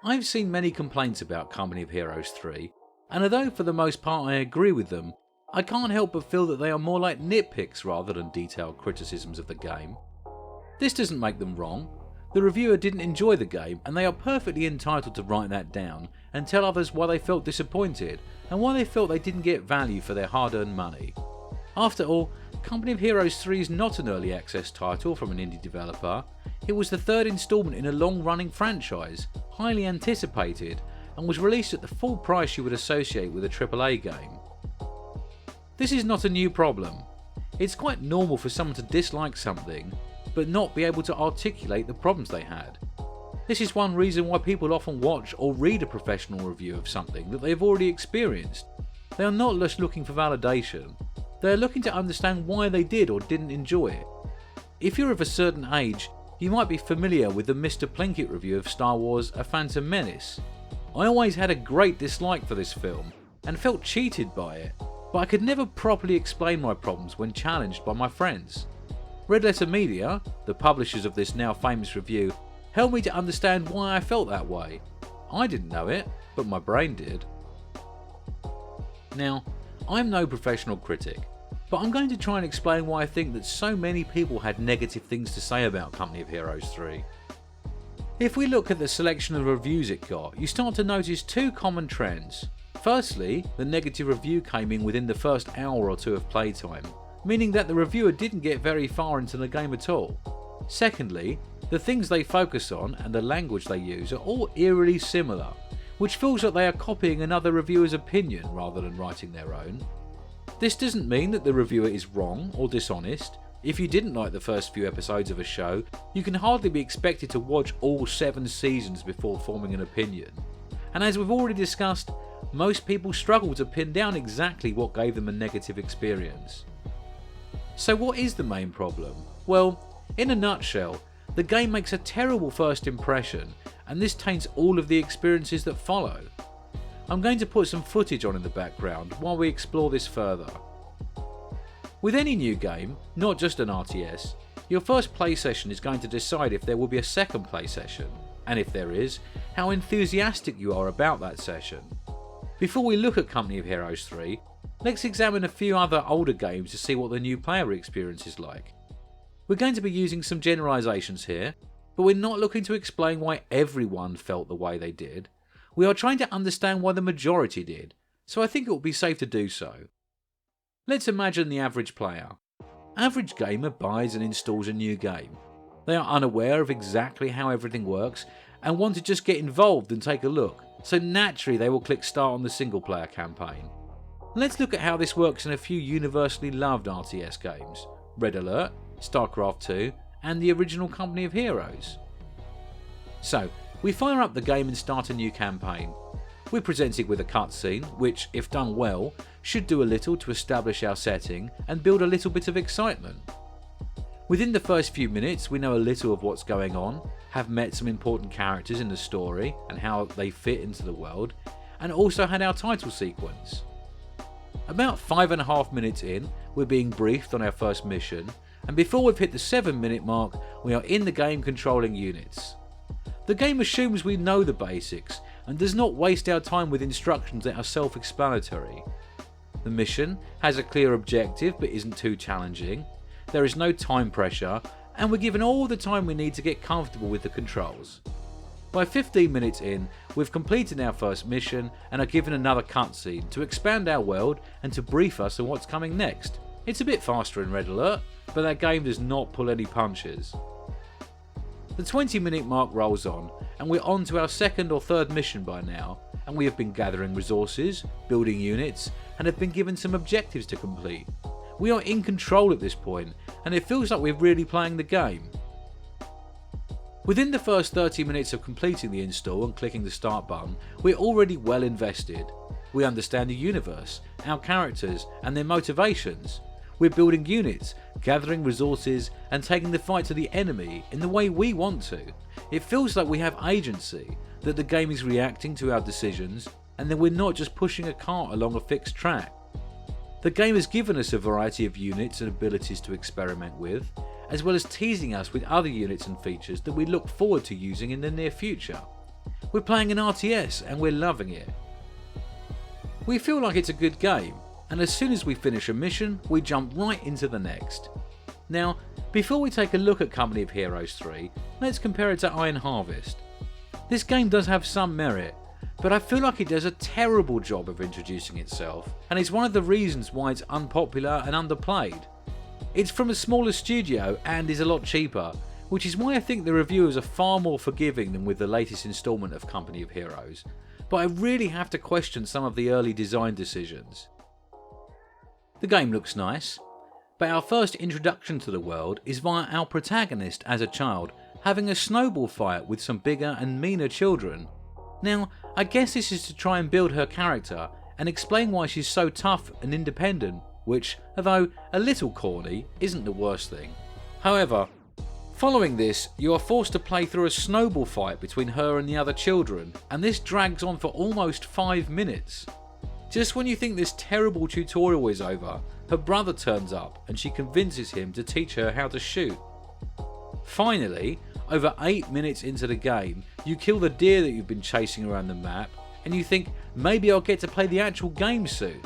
I've seen many complaints about Company of Heroes 3, and although for the most part I agree with them, I can't help but feel that they are more like nitpicks rather than detailed criticisms of the game. This doesn't make them wrong. The reviewer didn't enjoy the game, and they are perfectly entitled to write that down and tell others why they felt disappointed and why they felt they didn't get value for their hard-earned money. After all, Company of Heroes 3 is not an early access title from an indie developer. It was the third installment in a long-running franchise, highly anticipated, and was released at the full price you would associate with a AAA game. This is not a new problem. It's quite normal for someone to dislike something, but not be able to articulate the problems they had. This is one reason why people often watch or read a professional review of something that they've already experienced. They are not just looking for validation, they are looking to understand why they did or didn't enjoy it. If you're of a certain age, you might be familiar with the Mr. Plinkett review of Star Wars: A Phantom Menace. I always had a great dislike for this film, and felt cheated by it, but I could never properly explain my problems when challenged by my friends. Red Letter Media, the publishers of this now famous review, helped me to understand why I felt that way. I didn't know it, but my brain did. Now, I'm no professional critic, but I'm going to try and explain why I think that so many people had negative things to say about Company of Heroes 3. If we look at the selection of reviews it got, you start to notice two common trends. Firstly, the negative review came in within the first hour or two of playtime, meaning that the reviewer didn't get very far into the game at all. Secondly, the things they focus on and the language they use are all eerily similar, which feels like they are copying another reviewer's opinion rather than writing their own. This doesn't mean that the reviewer is wrong or dishonest. If you didn't like the first few episodes of a show, you can hardly be expected to watch all 7 seasons before forming an opinion. And as we've already discussed, most people struggle to pin down exactly what gave them a negative experience. So what is the main problem? Well, in a nutshell, the game makes a terrible first impression, and this taints all of the experiences that follow. I'm going to put some footage on in the background while we explore this further. With any new game, not just an RTS, your first play session is going to decide if there will be a second play session, and if there is, how enthusiastic you are about that session. Before we look at Company of Heroes 3, let's examine a few other older games to see what the new player experience is like. We're going to be using some generalisations here, but we're not looking to explain why everyone felt the way they did. We are trying to understand why the majority did, so I think it will be safe to do so. Let's imagine the average player. Average gamer buys and installs a new game. They are unaware of exactly how everything works and want to just get involved and take a look, so naturally they will click start on the single player campaign. Let's look at how this works in a few universally loved RTS games: Red Alert, StarCraft 2 and the original Company of Heroes. So, we fire up the game and start a new campaign. We're presented with a cutscene which, if done well, should do a little to establish our setting and build a little bit of excitement. Within the first few minutes we know a little of what's going on, have met some important characters in the story and how they fit into the world, and also had our title sequence. About 5.5 minutes in, we're being briefed on our first mission, and before we've hit the 7-minute mark, we are in the game controlling units. The game assumes we know the basics and does not waste our time with instructions that are self-explanatory. The mission has a clear objective but isn't too challenging, there is no time pressure, and we're given all the time we need to get comfortable with the controls. By 15 minutes in, we've completed our first mission and are given another cutscene to expand our world and to brief us on what's coming next. It's a bit faster in Red Alert, but that game does not pull any punches. The 20-minute mark rolls on, and we're on to our second or third mission by now, and we have been gathering resources, building units, and have been given some objectives to complete. We are in control at this point, and it feels like we're really playing the game. Within the first 30 minutes of completing the install and clicking the start button, we're already well invested. We understand the universe, our characters, and their motivations. We're building units, gathering resources, and taking the fight to the enemy in the way we want to. It feels like we have agency, that the game is reacting to our decisions, and that we're not just pushing a cart along a fixed track. The game has given us a variety of units and abilities to experiment with, as well as teasing us with other units and features that we look forward to using in the near future. We're playing an RTS and we're loving it. We feel like it's a good game, and as soon as we finish a mission, we jump right into the next. Now, before we take a look at Company of Heroes 3, let's compare it to Iron Harvest. This game does have some merit, but I feel like it does a terrible job of introducing itself, and it's one of the reasons why it's unpopular and underplayed. It's from a smaller studio and is a lot cheaper, which is why I think the reviewers are far more forgiving than with the latest instalment of Company of Heroes, but I really have to question some of the early design decisions. The game looks nice, but our first introduction to the world is via our protagonist as a child having a snowball fight with some bigger and meaner children. Now, I guess this is to try and build her character and explain why she's so tough and independent, which, although a little corny, isn't the worst thing. However, following this, you are forced to play through a snowball fight between her and the other children, and this drags on for almost 5 minutes. Just when you think this terrible tutorial is over, her brother turns up and she convinces him to teach her how to shoot. Finally, over 8 minutes into the game, you kill the deer that you've been chasing around the map, and you think maybe I'll get to play the actual game soon.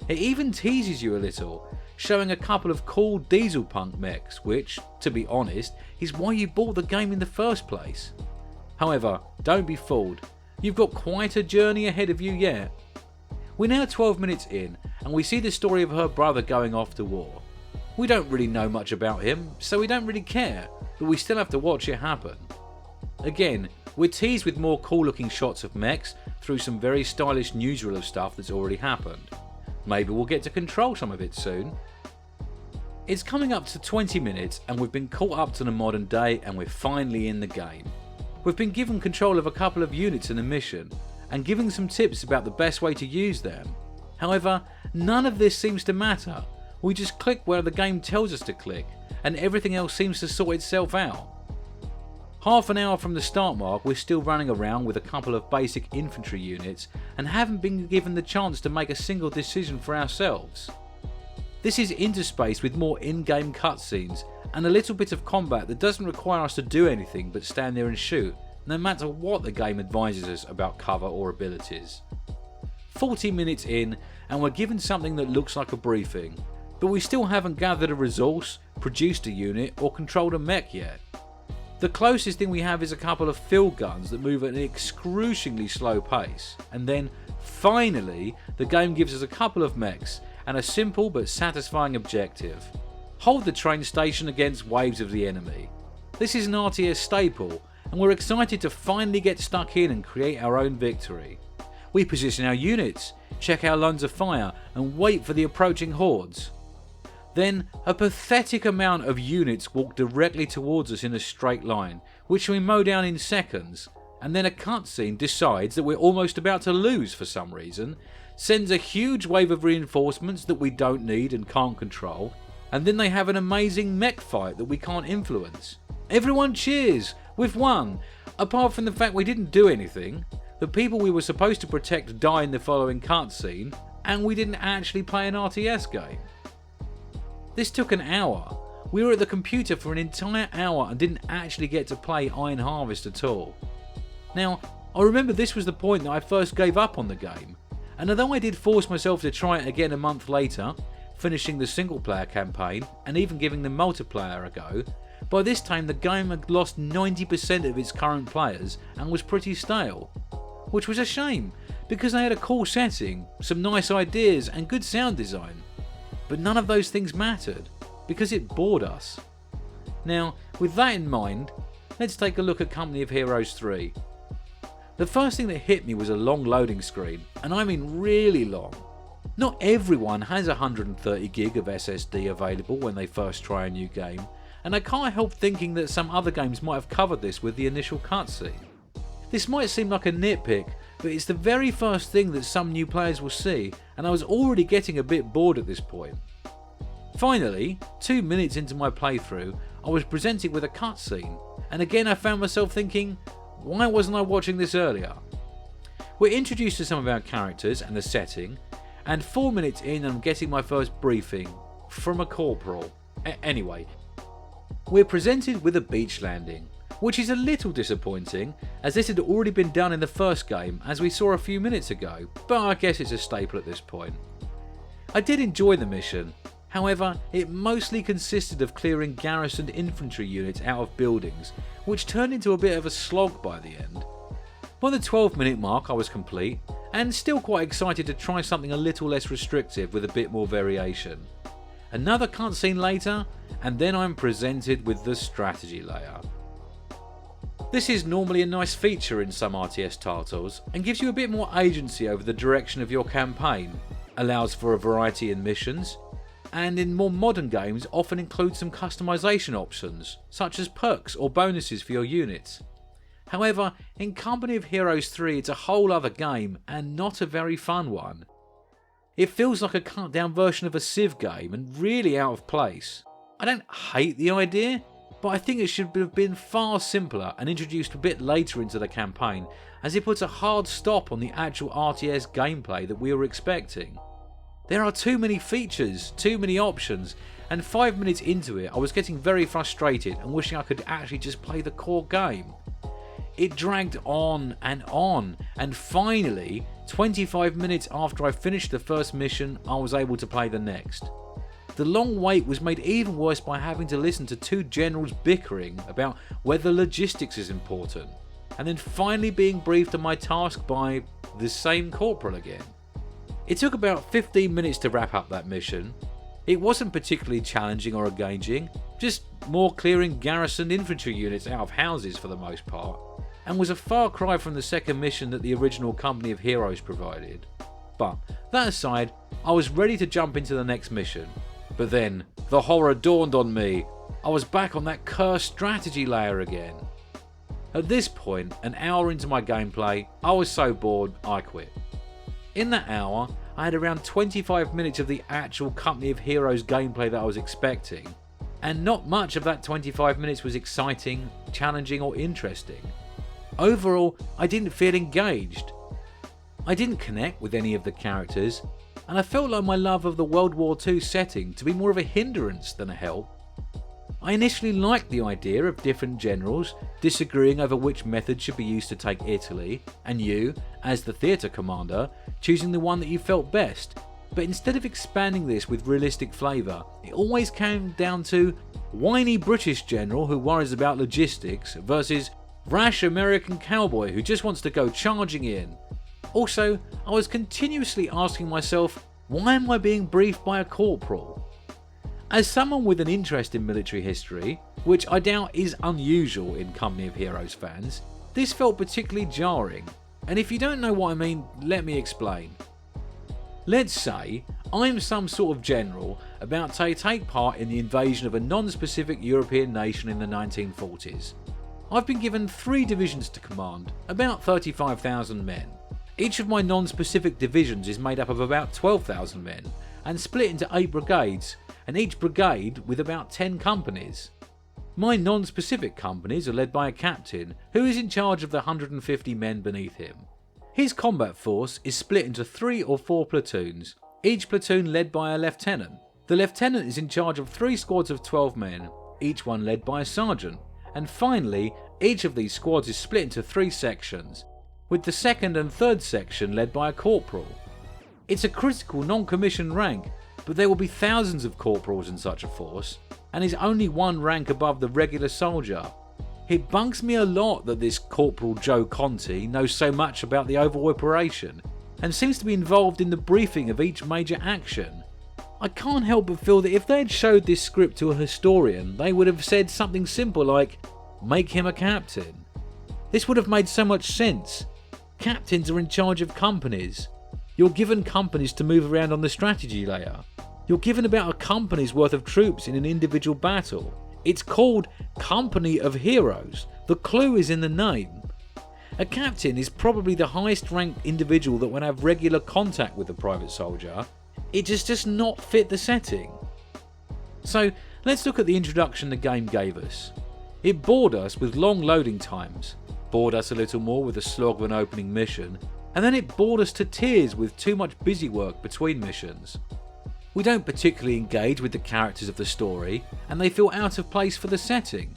It even teases you a little, showing a couple of cool diesel punk mechs, which, to be honest, is why you bought the game in the first place. However, don't be fooled, you've got quite a journey ahead of you yet. We're now 12 minutes in, and we see the story of her brother going off to war. We don't really know much about him, so we don't really care, but we still have to watch it happen. Again, we're teased with more cool looking shots of mechs through some very stylish newsreel of stuff that's already happened. Maybe we'll get to control some of it soon. It's coming up to 20 minutes and we've been caught up to the modern day and we're finally in the game. We've been given control of a couple of units in a mission and given some tips about the best way to use them. However, none of this seems to matter. We just click where the game tells us to click and everything else seems to sort itself out. Half an hour from the start mark, we're still running around with a couple of basic infantry units and haven't been given the chance to make a single decision for ourselves. This is interspaced with more in-game cutscenes and a little bit of combat that doesn't require us to do anything but stand there and shoot, no matter what the game advises us about cover or abilities. 40 minutes in and we're given something that looks like a briefing, but we still haven't gathered a resource, produced a unit or controlled a mech yet. The closest thing we have is a couple of field guns that move at an excruciatingly slow pace, and then, finally, the game gives us a couple of mechs and a simple but satisfying objective. Hold the train station against waves of the enemy. This is an RTS staple, and we're excited to finally get stuck in and create our own victory. We position our units, check our lines of fire, and wait for the approaching hordes. Then, a pathetic amount of units walk directly towards us in a straight line, which we mow down in seconds, and then a cutscene decides that we're almost about to lose for some reason, sends a huge wave of reinforcements that we don't need and can't control, and then they have an amazing mech fight that we can't influence. Everyone cheers! We've won! Apart from the fact we didn't do anything, the people we were supposed to protect die in the following cutscene, and we didn't actually play an RTS game. This took an hour. We were at the computer for an entire hour and didn't actually get to play Iron Harvest at all. Now, I remember this was the point that I first gave up on the game, and although I did force myself to try it again a month later, finishing the single player campaign and even giving the multiplayer a go, by this time the game had lost 90% of its current players and was pretty stale. Which was a shame, because they had a cool setting, some nice ideas and good sound design. But none of those things mattered, because it bored us. Now, with that in mind, let's take a look at Company of Heroes 3. The first thing that hit me was a long loading screen, and I mean really long. Not everyone has 130 gig of SSD available when they first try a new game, and I can't help thinking that some other games might have covered this with the initial cutscene. This might seem like a nitpick, but it's the very first thing that some new players will see, and I was already getting a bit bored at this point. Finally, 2 minutes into my playthrough, I was presented with a cutscene, and again I found myself thinking, why wasn't I watching this earlier? We're introduced to some of our characters and the setting, and 4 minutes in I'm getting my first briefing from a corporal. Anyway, we're presented with a beach landing, which is a little disappointing as this had already been done in the first game as we saw a few minutes ago, but I guess it's a staple at this point. I did enjoy the mission, however it mostly consisted of clearing garrisoned infantry units out of buildings, which turned into a bit of a slog by the end. By the 12-minute mark I was complete, and still quite excited to try something a little less restrictive with a bit more variation. Another cutscene later, and then I'm presented with the strategy layer. This is normally a nice feature in some RTS titles and gives you a bit more agency over the direction of your campaign, allows for a variety in missions, and in more modern games often includes some customization options, such as perks or bonuses for your units. However, in Company of Heroes 3 it's a whole other game and not a very fun one. It feels like a cut down version of a Civ game and really out of place. I don't hate the idea, but I think it should have been far simpler and introduced a bit later into the campaign, as it puts a hard stop on the actual RTS gameplay that we were expecting. There are too many features, too many options, and 5 minutes into it I was getting very frustrated and wishing I could actually just play the core game. It dragged on, and finally, 25 minutes after I finished the first mission, I was able to play the next. The long wait was made even worse by having to listen to two generals bickering about whether logistics is important, and then finally being briefed on my task by the same corporal again. It took about 15 minutes to wrap up that mission. It wasn't particularly challenging or engaging, just more clearing garrisoned infantry units out of houses for the most part, and was a far cry from the second mission that the original Company of Heroes provided. But that aside, I was ready to jump into the next mission. But then, the horror dawned on me. I was back on that cursed strategy layer again. At this point, an hour into my gameplay, I was so bored I quit. In that hour, I had around 25 minutes of the actual Company of Heroes gameplay that I was expecting, and not much of that 25 minutes was exciting, challenging or interesting. Overall, I didn't feel engaged. I didn't connect with any of the characters, and I felt like my love of the World War II setting to be more of a hindrance than a help. I initially liked the idea of different generals disagreeing over which method should be used to take Italy, and you, as the theatre commander, choosing the one that you felt best, but instead of expanding this with realistic flavour, it always came down to whiny British general who worries about logistics versus rash American cowboy who just wants to go charging in. Also, I was continuously asking myself, why am I being briefed by a corporal? As someone with an interest in military history, which I doubt is unusual in Company of Heroes fans, this felt particularly jarring, and if you don't know what I mean, let me explain. Let's say I'm some sort of general about to take part in the invasion of a non-specific European nation in the 1940s. I've been given 3 divisions to command, about 35,000 men. Each of my non-specific divisions is made up of about 12,000 men, and split into 8 brigades, and each brigade with about 10 companies. My non-specific companies are led by a captain, who is in charge of the 150 men beneath him. His combat force is split into 3 or 4 platoons, each platoon led by a lieutenant. The lieutenant is in charge of 3 squads of 12 men, each one led by a sergeant, and finally, each of these squads is split into 3 sections, with the 2nd and 3rd section led by a corporal. It's a critical non-commissioned rank, but there will be thousands of corporals in such a force, and is only 1 rank above the regular soldier. It bugs me a lot that this Corporal Joe Conti knows so much about the overall operation, and seems to be involved in the briefing of each major action. I can't help but feel that if they had showed this script to a historian, they would have said something simple like, make him a captain. This would have made so much sense. Captains are in charge of companies. You're given companies to move around on the strategy layer. You're given about a company's worth of troops in an individual battle. It's called Company of Heroes. The clue is in the name. A captain is probably the highest ranked individual that would have regular contact with a private soldier. It just does not fit the setting. So let's look at the introduction the game gave us. It bored us with long loading times, bored us a little more with a slog of an opening mission, and then it bored us to tears with too much busy work between missions. We don't particularly engage with the characters of the story, and they feel out of place for the setting.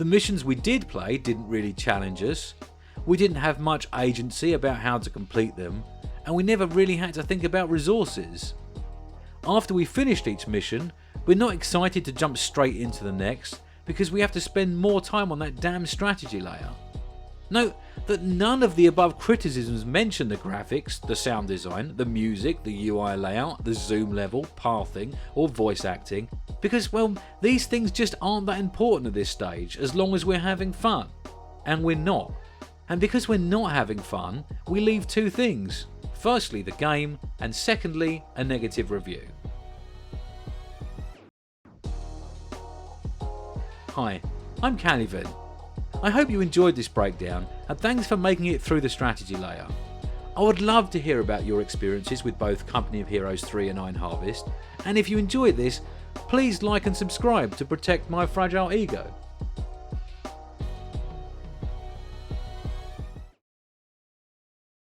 The missions we did play didn't really challenge us, we didn't have much agency about how to complete them, and we never really had to think about resources. After we finished each mission, we're not excited to jump straight into the next because we have to spend more time on that damn strategy layer. Note that none of the above criticisms mention the graphics, the sound design, the music, the UI layout, the zoom level, pathing, or voice acting, because, well, these things just aren't that important at this stage as long as we're having fun. And we're not. And because we're not having fun, we leave two things. Firstly, the game, and secondly, a negative review. Hi, I'm Calivan. I hope you enjoyed this breakdown, and thanks for making it through the strategy layer. I would love to hear about your experiences with both Company of Heroes 3 and Iron Harvest, and if you enjoyed this, please like and subscribe to protect my fragile ego.